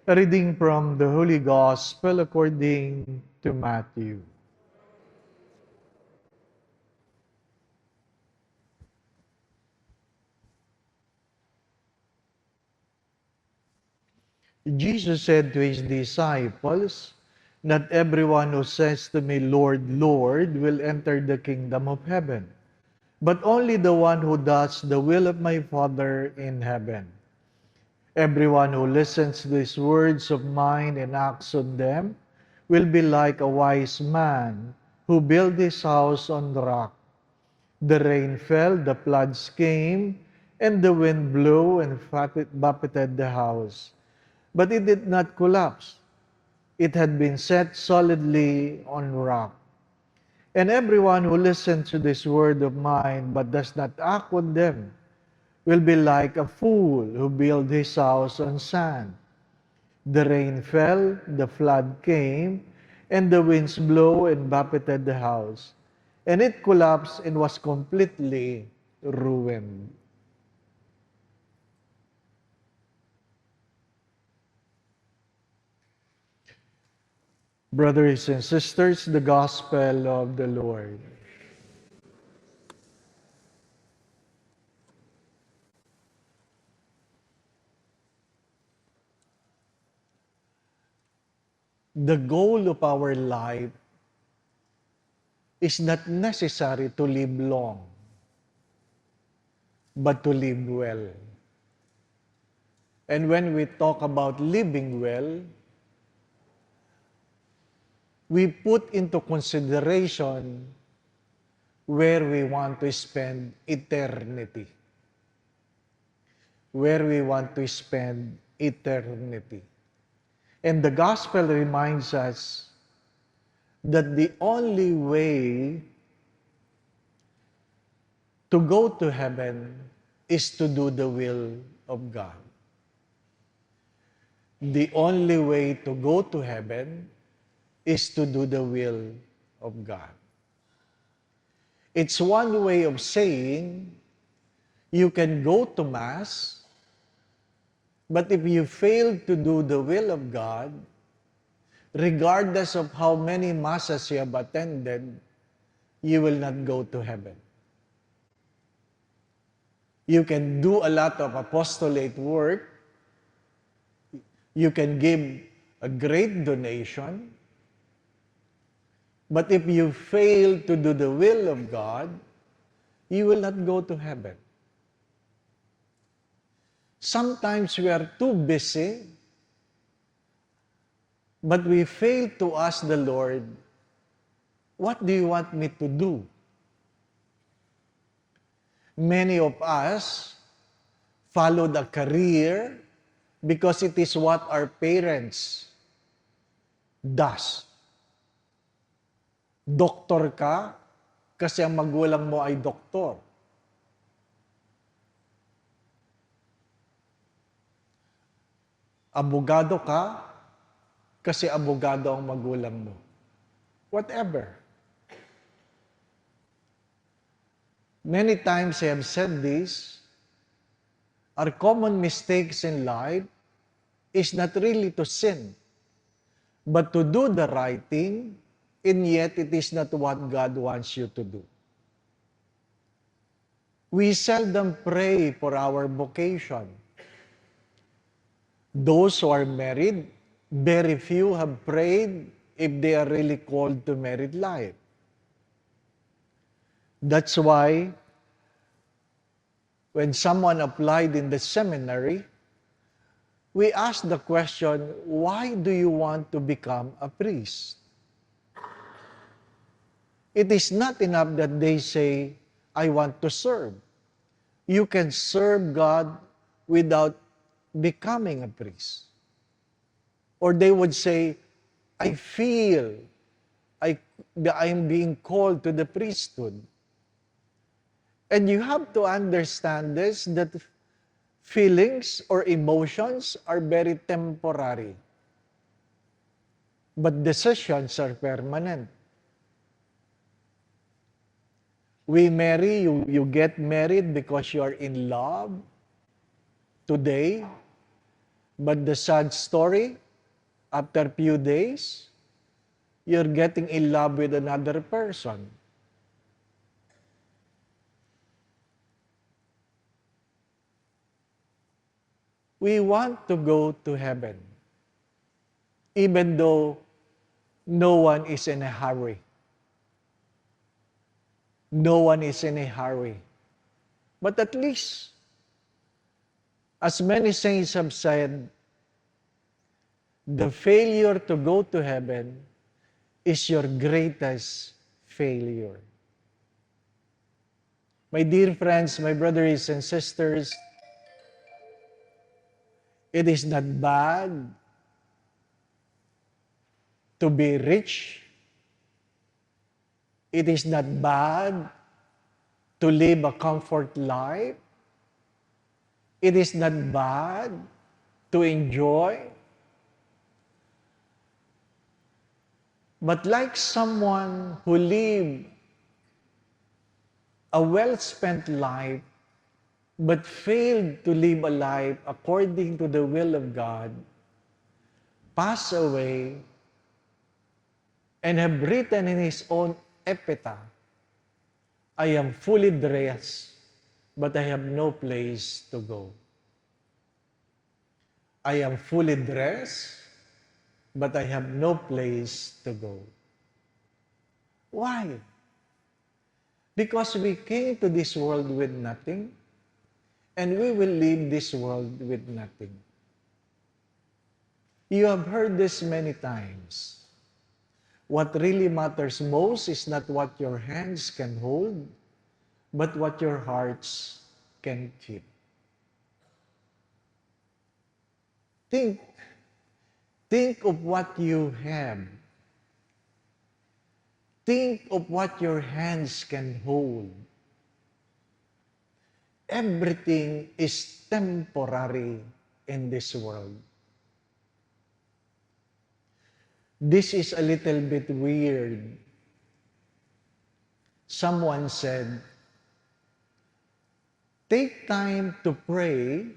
A reading from the Holy Gospel according to Matthew. Jesus said to his disciples, "Not everyone who says to me, 'Lord, Lord,' will enter the kingdom of heaven, but only the one who does the will of my Father in heaven. Everyone who listens to these words of mine and acts on them will be like a wise man who built his house on the rock. The rain fell, the floods came, and the wind blew and buffeted the house. But it did not collapse. It had been set solidly on rock. And everyone who listens to this word of mine but does not act on them will be like a fool who built his house on sand. The rain fell, the flood came, and the winds blew and buffeted the house. And it collapsed and was completely ruined." Brothers and sisters, the Gospel of the Lord. The goal of our life is not necessary to live long, but to live well. And when we talk about living well, we put into consideration where we want to spend eternity. Where we want to spend eternity. And the gospel reminds us that the only way to go to heaven is to do the will of God. The only way to go to heaven is to do the will of God. It's one way of saying you can go to Mass, but if you fail to do the will of God, regardless of how many Masses you have attended, you will not go to heaven. You can do a lot of apostolate work. You can give a great donation. But if you fail to do the will of God, you will not go to heaven. Sometimes we are too busy, but we fail to ask the Lord, "What do you want me to do?" Many of us followed a career because it is what our parents does. Doktor ka kasi ang magulang mo ay doktor. Abogado ka kasi abogado ang magulang mo. Whatever. Many times I have said this, our common mistakes in life is not really to sin, but to do the right thing, and yet it is not what God wants you to do. We seldom pray for our vocation. Those who are married, very few have prayed if they are really called to married life. That's why when someone applied in the seminary, we ask the question, why do you want to become a priest? It is not enough that they say, "I want to serve." You can serve God without becoming a priest. Or they would say, "I feel I'm being called to the priesthood." And you have to understand this, that feelings or emotions are very temporary. But decisions are permanent. We marry, you get married because you are in love today, But the sad story, after few days, you're getting in love with another person. We want to go to heaven, even though no one is in a hurry. No one is in a hurry. But at least, as many saints have said, the failure to go to heaven is your greatest failure. My dear friends, my brothers and sisters, it is not bad to be rich. It is not bad to live a comfort life. It is not bad to enjoy. But like someone who lived a well-spent life but failed to live a life according to the will of God, pass away and have written in his own epitaph, I am fully dressed, but I have no place to go. I am fully dressed, but I have no place to go. Why? Because we came to this world with nothing, and we will leave this world with nothing. You have heard this many times. What really matters most is not what your hands can hold, but what your hearts can keep. Think of what you have. Think of what your hands can hold. Everything is temporary in this world. This is a little bit weird. Someone said, take time to pray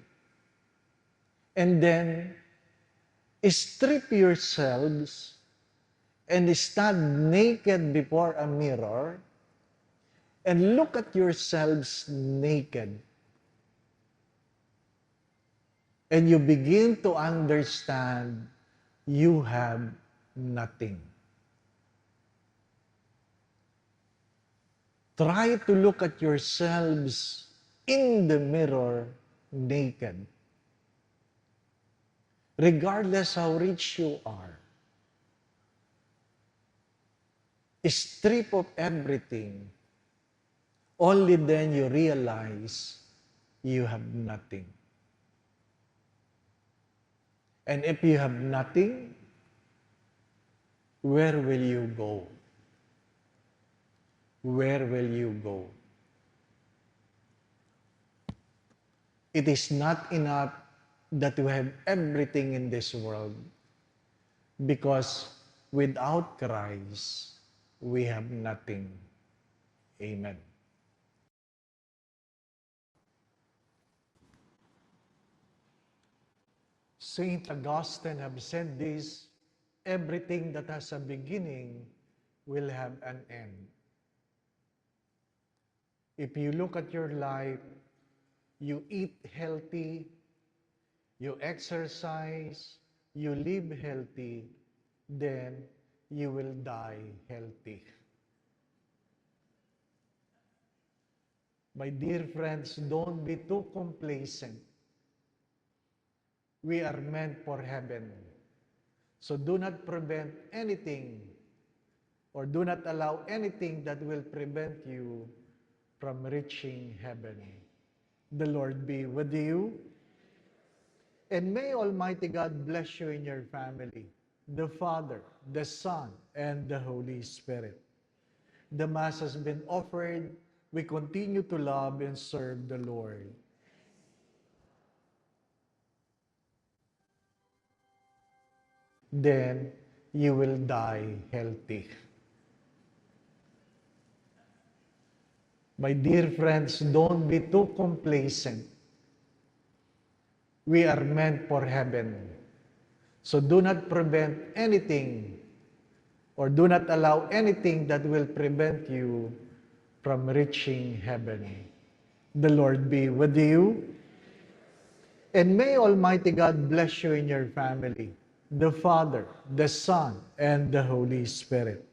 and then strip yourselves and stand naked before a mirror and look at yourselves naked. And you begin to understand you have nothing. Try to look at yourselves in the mirror naked. Regardless how rich you are, strip of everything. Only then you realize you have nothing. And if you have nothing, where will you go? Where will you go? It is not enough that we have everything in this world, because without Christ, we have nothing. Amen. Saint Augustine have said this, everything that has a beginning will have an end. If you look at your life, you eat healthy, you exercise, you live healthy, then you will die healthy. My dear friends, don't be too complacent. We are meant for heaven. So do not prevent anything, or do not allow anything that will prevent you from reaching heaven. The Lord be with you. And may Almighty God bless you in your family, the Father, the Son, and the Holy Spirit. The Mass has been offered. We continue to love and serve the Lord. Then you will die healthy. My dear friends, don't be too complacent. We are meant for heaven. So do not prevent anything or do not allow anything that will prevent you from reaching heaven. The Lord be with you. And may Almighty God bless you in your family, the Father, the Son, and the Holy Spirit.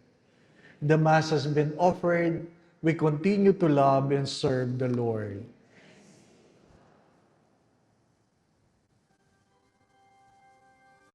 The Mass has been offered. We continue to love and serve the Lord.